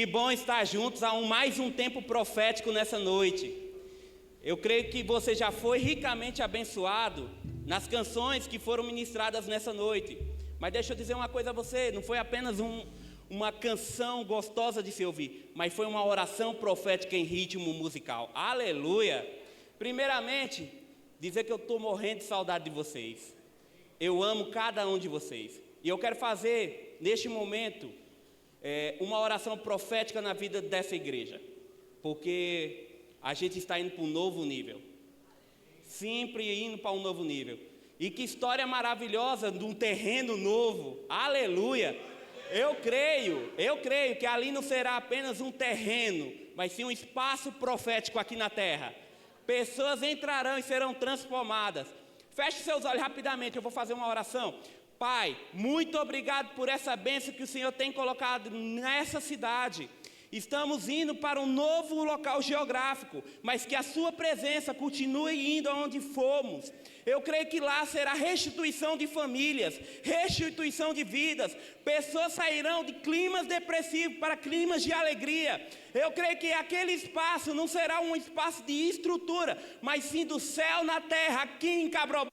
Que bom estar juntos a mais um tempo profético nessa noite. Eu creio que você já foi ricamente abençoado nas canções que foram ministradas nessa noite. Mas deixa eu dizer uma coisa a você, não foi apenas uma canção gostosa de se ouvir, mas foi uma oração profética em ritmo musical. Aleluia! Primeiramente, dizer que eu estou morrendo de saudade de vocês. Eu amo cada um de vocês. E eu quero fazer, neste momento, uma oração profética na vida dessa igreja, porque a gente está indo para um novo nível, sempre indo para um novo nível. E que história maravilhosa de um terreno novo, aleluia. Eu creio que ali não será apenas um terreno, mas sim um espaço profético aqui na terra. Pessoas entrarão e serão transformadas. Feche seus olhos rapidamente, eu vou fazer uma oração. Pai, muito obrigado por essa bênção que o Senhor tem colocado nessa cidade. Estamos indo para um novo local geográfico, mas que a sua presença continue indo aonde fomos. Eu creio que lá será restituição de famílias, restituição de vidas. Pessoas sairão de climas depressivos para climas de alegria. Eu creio que aquele espaço não será um espaço de estrutura, mas sim do céu na terra, aqui em Cabrobó.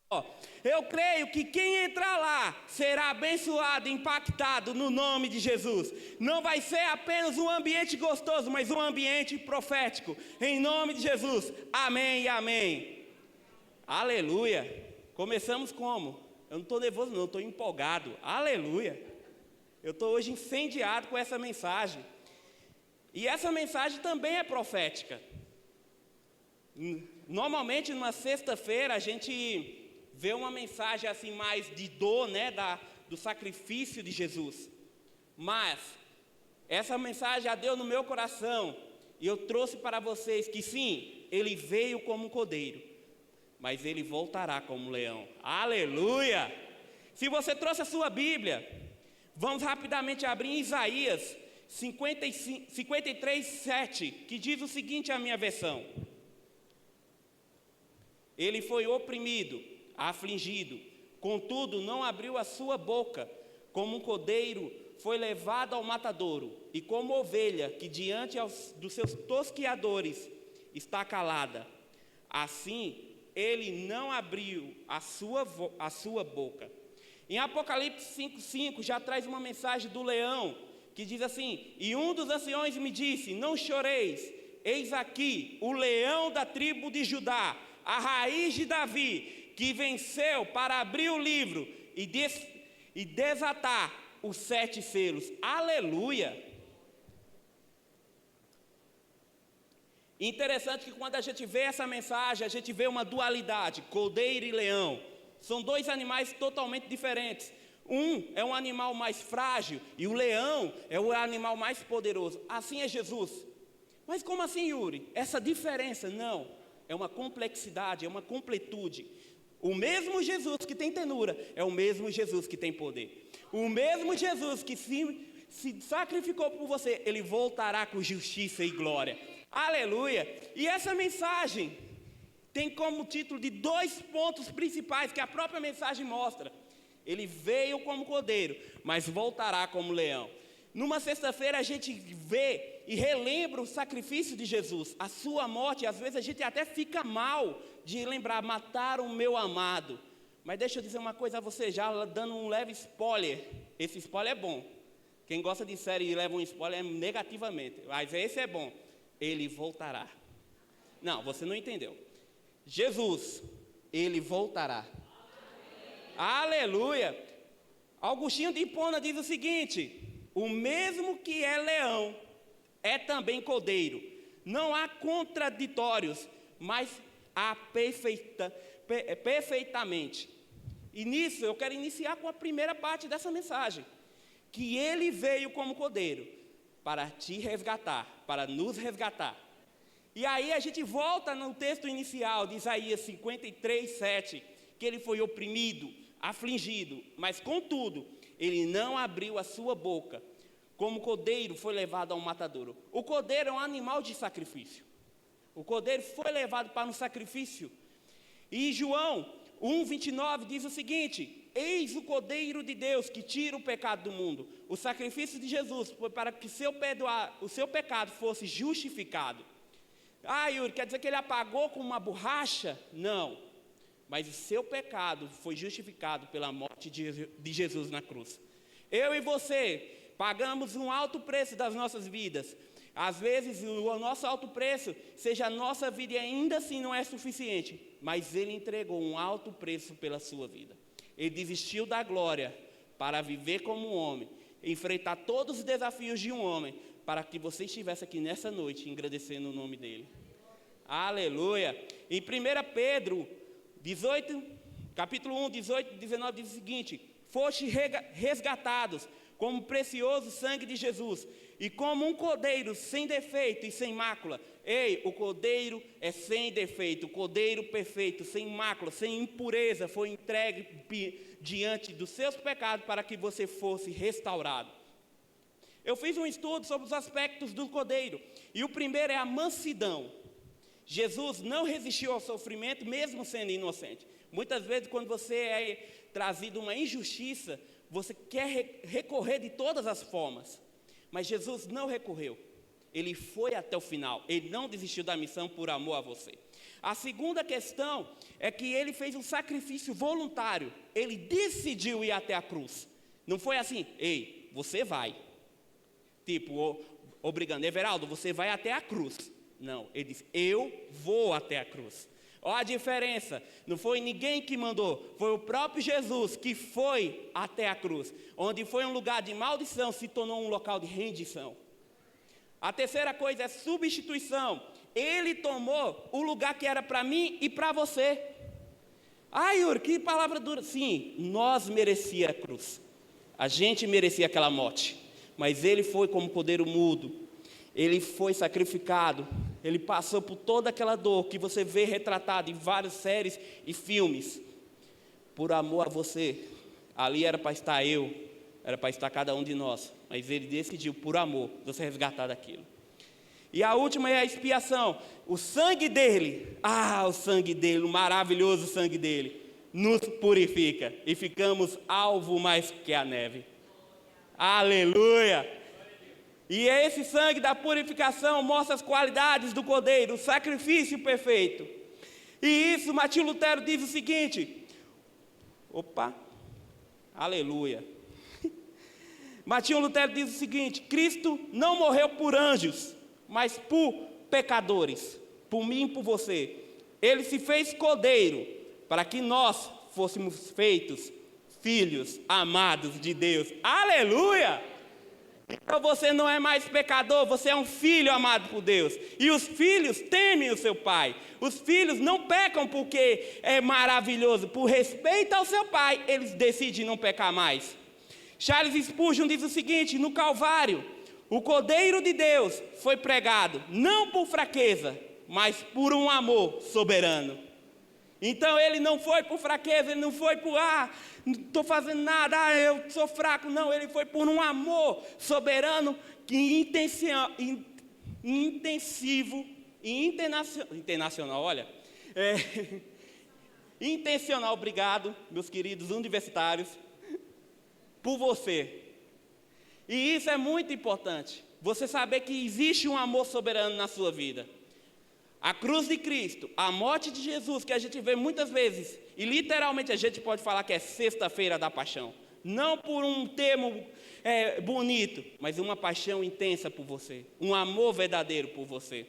Eu creio que quem entrar lá será abençoado, impactado no nome de Jesus. Não vai ser apenas um ambiente gostoso, mas um ambiente profético. Em nome de Jesus. Amém e amém. Aleluia. Começamos como? Eu não estou nervoso não, eu estou empolgado. Aleluia. Eu estou hoje incendiado com essa mensagem. E essa mensagem também é profética. Normalmente, numa sexta-feira, a gente vê uma mensagem assim mais de dor, né, do sacrifício de Jesus. Mas essa mensagem já deu no meu coração e eu trouxe para vocês que sim, ele veio como um cordeiro, mas ele voltará como um leão. Aleluia! Se você trouxe a sua Bíblia, vamos rapidamente abrir em Isaías 53:7, que diz o seguinte, a minha versão: ele foi oprimido, afligido, contudo não abriu a sua boca, como um cordeiro foi levado ao matadouro, e como ovelha que diante dos seus tosquiadores está calada, assim ele não abriu a sua boca. Em Apocalipse 5:5 já traz uma mensagem do leão, que diz assim: e um dos anciões me disse, não choreis, eis aqui o leão da tribo de Judá, a raiz de Davi, que venceu para abrir o livro e desatar os 7 selos. Aleluia! Interessante que quando a gente vê essa mensagem, a gente vê uma dualidade, cordeiro e leão. São 2 animais totalmente diferentes. Um é um animal mais frágil e o leão é o animal mais poderoso. Assim é Jesus. Mas como assim, Yuri? Essa diferença? Não. É uma complexidade, é uma completude. O mesmo Jesus que tem tenura é o mesmo Jesus que tem poder. O mesmo Jesus que se sacrificou por você, ele voltará com justiça e glória. Aleluia! E essa mensagem tem como título de 2 pontos principais que a própria mensagem mostra. Ele veio como cordeiro, mas voltará como leão. Numa sexta-feira a gente vê e relembra o sacrifício de Jesus, a sua morte, e às vezes a gente até fica mal de lembrar, mataram o meu amado. Mas deixa eu dizer uma coisa a você, já dando um leve spoiler. Esse spoiler é bom. Quem gosta de série e leva um spoiler negativamente, mas esse é bom. Ele voltará. Não, você não entendeu. Jesus, ele voltará. Aleluia! Agostinho de Hipona diz o seguinte: o mesmo que é leão é também cordeiro. Não há contraditórios, mas há perfeitamente. E nisso eu quero iniciar com a primeira parte dessa mensagem, que ele veio como cordeiro para te resgatar, para nos resgatar. E aí a gente volta no texto inicial de Isaías 53:7, que ele foi oprimido, afligido, mas contudo, ele não abriu a sua boca, como cordeiro foi levado ao matadouro. O cordeiro é um animal de sacrifício. O cordeiro foi levado para um sacrifício. E João 1:29 diz o seguinte: eis o Cordeiro de Deus que tira o pecado do mundo. O sacrifício de Jesus foi para que o seu pecado fosse justificado. Ah, Yuri, quer dizer que ele apagou com uma borracha? Não, mas o seu pecado foi justificado pela morte de Jesus na cruz. Eu e você pagamos um alto preço das nossas vidas. Às vezes o nosso alto preço seja a nossa vida e ainda assim não é suficiente, mas ele entregou um alto preço pela sua vida. Ele desistiu da glória para viver como um homem, enfrentar todos os desafios de um homem, para que você estivesse aqui nessa noite agradecendo o nome dele. Aleluia! Em 1 Pedro 18, capítulo 1, 18 e 19 diz o seguinte: foste resgatados como precioso sangue de Jesus, e como um cordeiro sem defeito e sem mácula. Ei, o cordeiro é sem defeito, o cordeiro perfeito, sem mácula, sem impureza, foi entregue diante dos seus pecados para que você fosse restaurado. Eu fiz um estudo sobre os aspectos do cordeiro, e o primeiro é a mansidão. Jesus não resistiu ao sofrimento, mesmo sendo inocente. Muitas vezes, quando você é trazido uma injustiça, você quer recorrer de todas as formas, mas Jesus não recorreu, ele foi até o final, ele não desistiu da missão por amor a você. A segunda questão é que ele fez um sacrifício voluntário, ele decidiu ir até a cruz, não foi assim, ei, você vai, tipo, obrigando, Everaldo, você vai até a cruz. Não, ele disse, eu vou até a cruz. Olha a diferença, não foi ninguém que mandou, foi o próprio Jesus que foi até a cruz, onde foi um lugar de maldição, se tornou um local de rendição. A terceira coisa é substituição, ele tomou o lugar que era para mim e para você. Ai, Yuri, que palavra dura. Sim, nós merecíamos a cruz, a gente merecia aquela morte, mas ele foi como cordeiro mudo, ele foi sacrificado, ele passou por toda aquela dor que você vê retratada em várias séries e filmes, por amor a você. Ali era para estar eu, era para estar cada um de nós, mas ele decidiu por amor você resgatar daquilo. E a última é a expiação, o sangue dele, o sangue dele, o maravilhoso sangue dele, nos purifica e ficamos alvo mais que a neve. Aleluia! E esse sangue da purificação mostra as qualidades do cordeiro, o sacrifício perfeito. E isso, Martinho Lutero diz o seguinte, aleluia. Martinho Lutero diz o seguinte, Cristo não morreu por anjos, mas por pecadores, por mim e por você. Ele se fez cordeiro para que nós fôssemos feitos filhos amados de Deus. Aleluia! Então você não é mais pecador, você é um filho amado por Deus. E os filhos temem o seu pai. Os filhos não pecam porque é maravilhoso. Por respeito ao seu pai, eles decidem não pecar mais. Charles Spurgeon diz o seguinte, no Calvário, o Cordeiro de Deus foi pregado, não por fraqueza, mas por um amor soberano. Então ele não foi por fraqueza, ele não foi por, não estou fazendo nada, eu sou fraco. Não, ele foi por um amor soberano, intensivo e internacional, intencional, obrigado, meus queridos universitários, por você. E isso é muito importante, você saber que existe um amor soberano na sua vida. A cruz de Cristo, a morte de Jesus, que a gente vê muitas vezes, e literalmente a gente pode falar que é sexta-feira da paixão, não por um termo bonito, mas uma paixão intensa por você, um amor verdadeiro por você.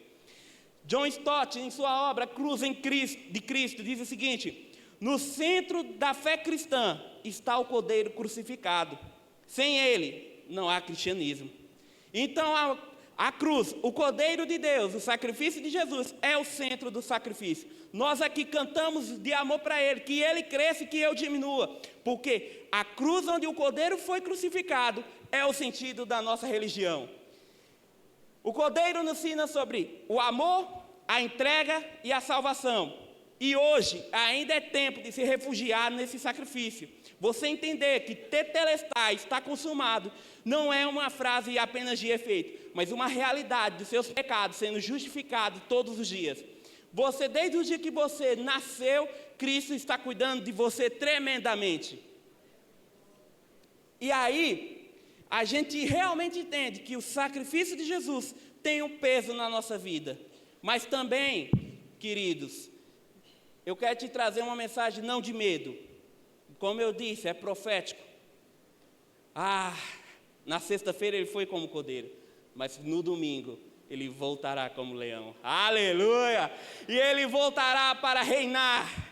John Stott, em sua obra Cruz de Cristo, diz o seguinte, no centro da fé cristã está o Cordeiro crucificado, sem ele não há cristianismo. Então a cruz, o Cordeiro de Deus, o sacrifício de Jesus é o centro do sacrifício. Nós aqui cantamos de amor para Ele, que Ele cresça e que eu diminua, porque a cruz onde o Cordeiro foi crucificado é o sentido da nossa religião. O Cordeiro nos ensina sobre o amor, a entrega e a salvação. E hoje ainda é tempo de se refugiar nesse sacrifício. Você entender que tetelestai, está consumado, não é uma frase apenas de efeito, mas uma realidade dos seus pecados sendo justificados todos os dias. Desde o dia que você nasceu, Cristo está cuidando de você tremendamente. E aí, a gente realmente entende que o sacrifício de Jesus tem um peso na nossa vida. Mas também, queridos, eu quero te trazer uma mensagem não de medo. Como eu disse, é profético. Na sexta-feira ele foi como cordeiro, mas no domingo ele voltará como leão. Aleluia! E ele voltará para reinar.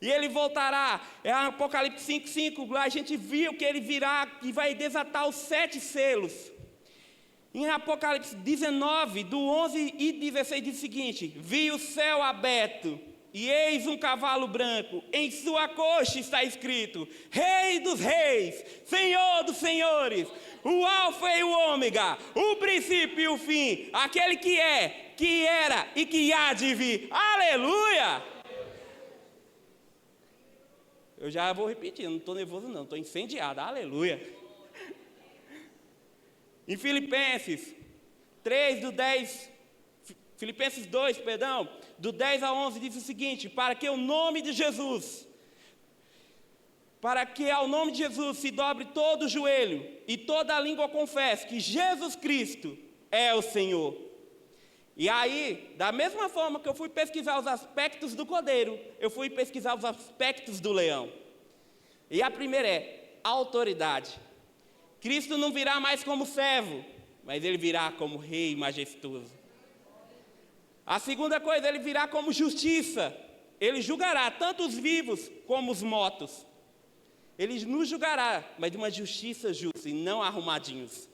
E ele voltará, Apocalipse 5:5, lá a gente viu que ele virá e vai desatar os 7 selos. Em Apocalipse 19, do 11 e 16, diz o seguinte: vi o céu aberto, e eis um cavalo branco, em sua coxa está escrito: Rei dos reis, Senhor dos senhores, o Alfa e o Ômega, o princípio e o fim, aquele que é, que era e que há de vir. Aleluia! Eu já vou repetir, não estou nervoso não, estou incendiado, aleluia. Em Filipenses 2, do 10 a 11, diz o seguinte: para que ao nome de Jesus se dobre todo o joelho e toda a língua confesse que Jesus Cristo é o Senhor. E aí, da mesma forma que eu fui pesquisar os aspectos do cordeiro, eu fui pesquisar os aspectos do leão. E a primeira é autoridade. Cristo não virá mais como servo, mas ele virá como rei majestoso. A segunda coisa, ele virá como justiça. Ele julgará tanto os vivos como os mortos. Ele nos julgará, mas de uma justiça justa e não arrumadinhos.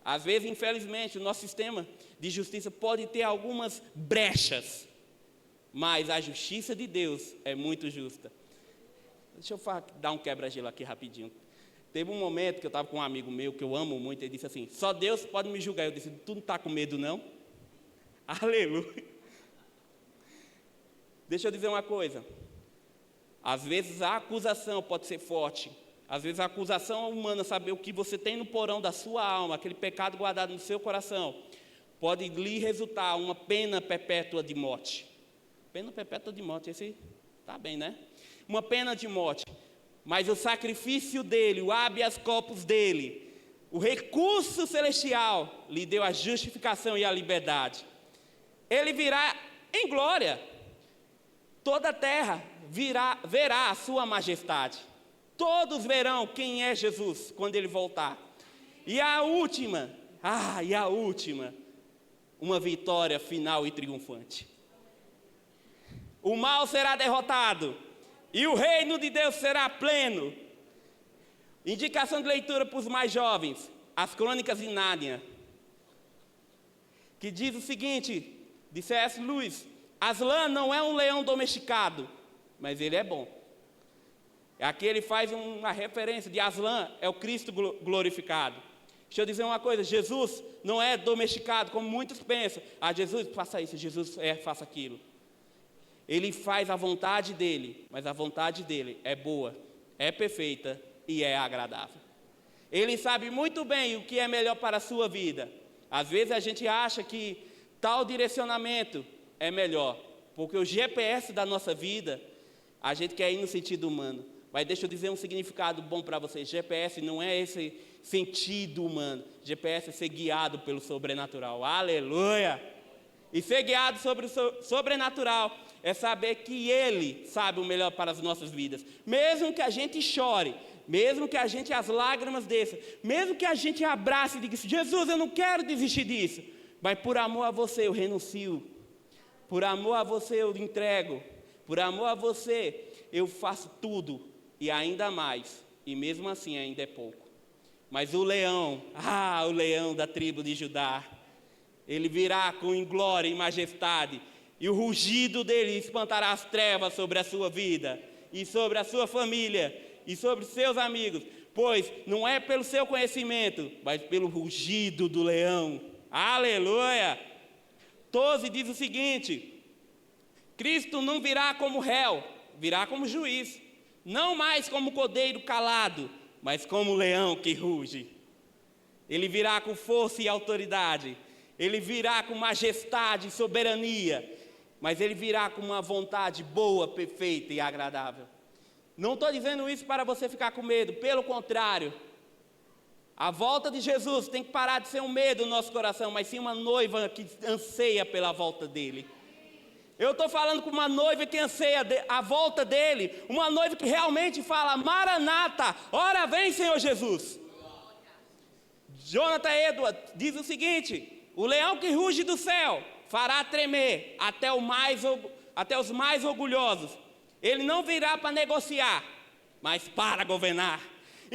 Às vezes, infelizmente, o nosso sistema de justiça pode ter algumas brechas, mas a justiça de Deus é muito justa. Deixa eu dar um quebra-gelo aqui rapidinho. Teve um momento que eu estava com um amigo meu, que eu amo muito, ele disse assim: só Deus pode me julgar. Eu disse: tu não está com medo não? Aleluia. Deixa eu dizer uma coisa. Às vezes a acusação pode ser forte. Às vezes a acusação humana, saber o que você tem no porão da sua alma, aquele pecado guardado no seu coração, pode lhe resultar uma pena perpétua de morte. Pena perpétua de morte, esse está bem, né? Uma pena de morte. Mas o sacrifício dele, o habeas corpus dele, o recurso celestial, lhe deu a justificação e a liberdade. Ele virá em glória. Toda a terra verá a sua majestade. Todos verão quem é Jesus quando ele voltar. E a última, uma vitória final e triunfante. O mal será derrotado e o reino de Deus será pleno. Indicação de leitura para os mais jovens: As Crônicas de Nárnia, que diz o seguinte, de C.S. Lewis: Aslan não é um leão domesticado, mas ele é bom. Aqui ele faz uma referência de Aslan, é o Cristo glorificado. Deixa eu dizer uma coisa: Jesus não é domesticado, como muitos pensam. Jesus, faça isso, Jesus, faça aquilo. Ele faz a vontade dele, mas a vontade dele é boa, é perfeita e é agradável. Ele sabe muito bem o que é melhor para a sua vida. Às vezes a gente acha que tal direcionamento é melhor, porque o GPS da nossa vida, a gente quer ir no sentido humano. Mas deixa eu dizer um significado bom para vocês: GPS não é esse sentido humano. GPS é ser guiado pelo sobrenatural. Aleluia! E ser guiado sobre o sobrenatural é saber que Ele sabe o melhor para as nossas vidas. Mesmo que a gente chore, mesmo que as lágrimas desçam, mesmo que a gente abrace e diga: Jesus, eu não quero desistir disso, mas por amor a você eu renuncio, por amor a você eu entrego, por amor a você eu faço tudo e ainda mais, e mesmo assim ainda é pouco. Mas o leão da tribo de Judá, ele virá com glória e majestade, e o rugido dele espantará as trevas sobre a sua vida, e sobre a sua família, e sobre seus amigos, pois não é pelo seu conhecimento, mas pelo rugido do leão. Aleluia! 12 diz o seguinte: Cristo não virá como réu, virá como juiz, não mais como cordeiro calado, mas como leão que ruge. Ele virá com força e autoridade, ele virá com majestade e soberania, mas ele virá com uma vontade boa, perfeita e agradável. Não estou dizendo isso para você ficar com medo, pelo contrário. A volta de Jesus tem que parar de ser um medo no nosso coração, mas sim uma noiva que anseia pela volta dele. Eu estou falando com uma noiva que anseia a volta dele, uma noiva que realmente fala: Maranata, ora vem, Senhor Jesus. Jonathan Edwards diz o seguinte: o leão que ruge do céu fará tremer até os mais orgulhosos. Ele não virá para negociar, mas para governar.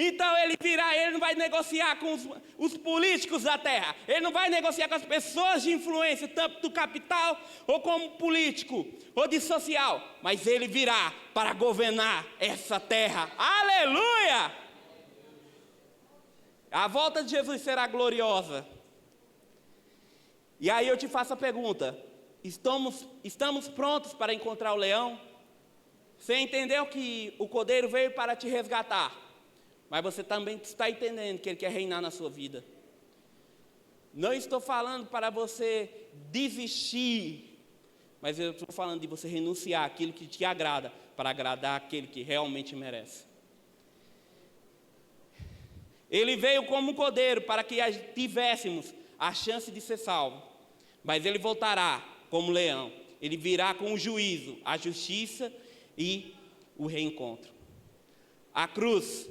Então ele virá, ele não vai negociar com os políticos da terra. Ele não vai negociar com as pessoas de influência, tanto do capital, ou como político, ou de social. Mas ele virá para governar essa terra. Aleluia! A volta de Jesus será gloriosa. E aí eu te faço a pergunta: estamos prontos para encontrar o leão? Você entendeu que o Cordeiro veio para te resgatar, mas você também está entendendo que Ele quer reinar na sua vida. Não estou falando para você desistir, mas eu estou falando de você renunciar àquilo que te agrada, para agradar aquele que realmente merece. Ele veio como um cordeiro para que tivéssemos a chance de ser salvo, mas Ele voltará como leão. Ele virá com o juízo, a justiça e o reencontro. A cruz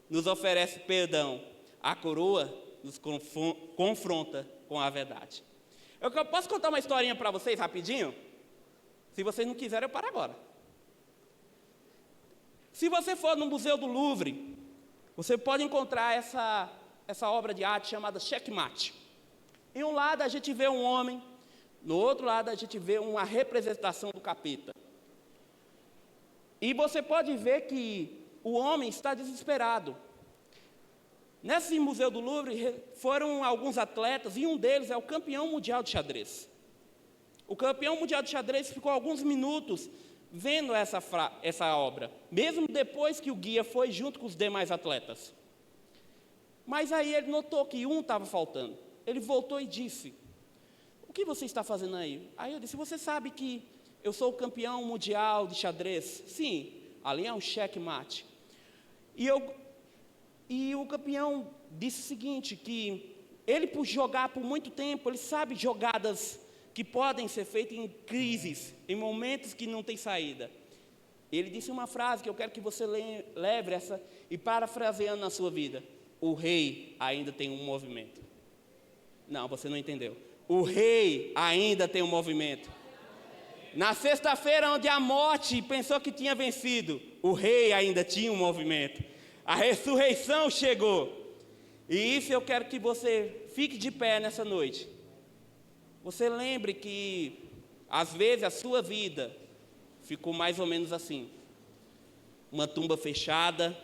nos oferece perdão, a coroa nos confronta com a verdade. Eu posso contar uma historinha para vocês rapidinho? Se vocês não quiserem, eu paro agora. Se você for no Museu do Louvre, você pode encontrar essa obra de arte chamada Checkmate. Em um lado a gente vê um homem, no outro lado a gente vê uma representação do capeta. E você pode ver que o homem está desesperado. Nesse Museu do Louvre foram alguns atletas, e um deles é o campeão mundial de xadrez. O campeão mundial de xadrez ficou alguns minutos vendo essa obra, mesmo depois que o guia foi junto com os demais atletas. Mas aí ele notou que um estava faltando. Ele voltou e disse: o que você está fazendo aí? Aí eu disse: você sabe que eu sou o campeão mundial de xadrez? Sim, ali é um checkmate. E o campeão disse o seguinte, que ele, por jogar por muito tempo, ele sabe jogadas que podem ser feitas em crises, em momentos que não tem saída. Ele disse uma frase que eu quero que você leve essa e parafraseando na sua vida: o rei ainda tem um movimento. Não, você não entendeu. O rei ainda tem um movimento. Na sexta-feira, onde a morte pensou que tinha vencido, o rei ainda tinha um movimento. A ressurreição chegou. E isso eu quero que você fique de pé nessa noite. Você lembre que, às vezes, a sua vida ficou mais ou menos assim: uma tumba fechada,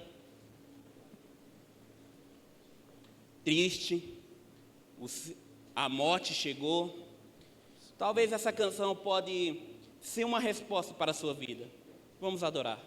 triste, a morte chegou. Talvez essa canção pode ser uma resposta para a sua vida. Vamos adorar.